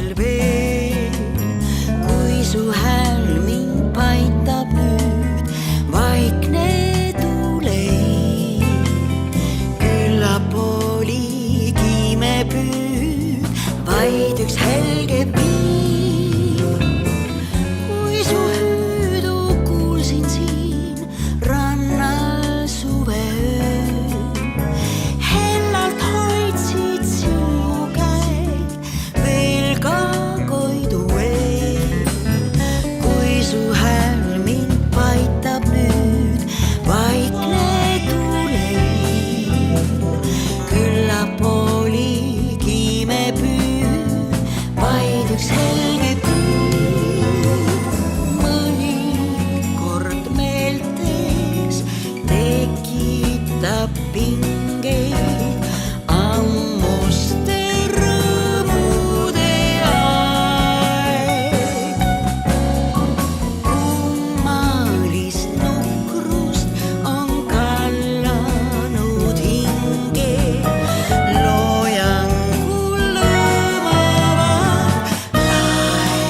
öösel veel, kui su hääl mind paitab nüüd, vaikne tulein. Küllap oligi me püüd, vaid üks helge piir. Kui su hüüdu kuulsin siin rannal suveööl, hellalt hoidsid sinu käed veel ka Koidu eel. Kui su hääl mind paitab nüüd, vaikne tulein. Küllap oligi me püüd, vaid üks helge piir. Mõnikord meeltes tekitab pingeid ammuste rõõmude aeg. Kummalist nukrust on kallanud hinge, loojangul lõõmavad laed.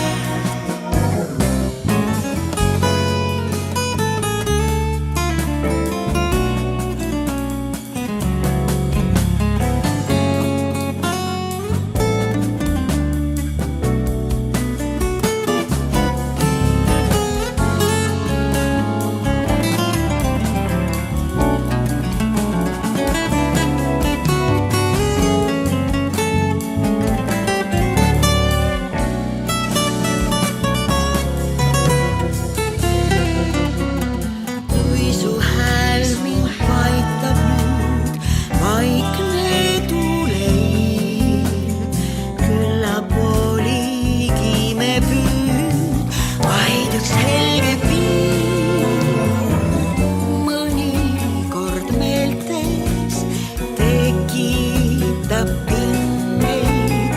Kui su hääl mind paitab nüüd, vaikne tulein. Küllap oligi me püüd, vaid üks helge piir. Mõnikord meeltes tekitab pingeid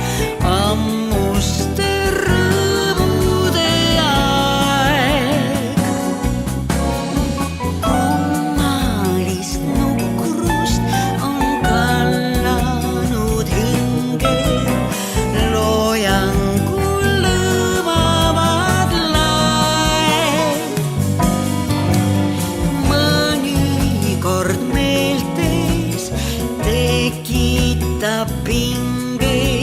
ammuste rõõmude aeg. Kummalist nukrust on kallanud hinge, loojangul lõõmavad laed. Mõnikord meeltes tekitab pingeid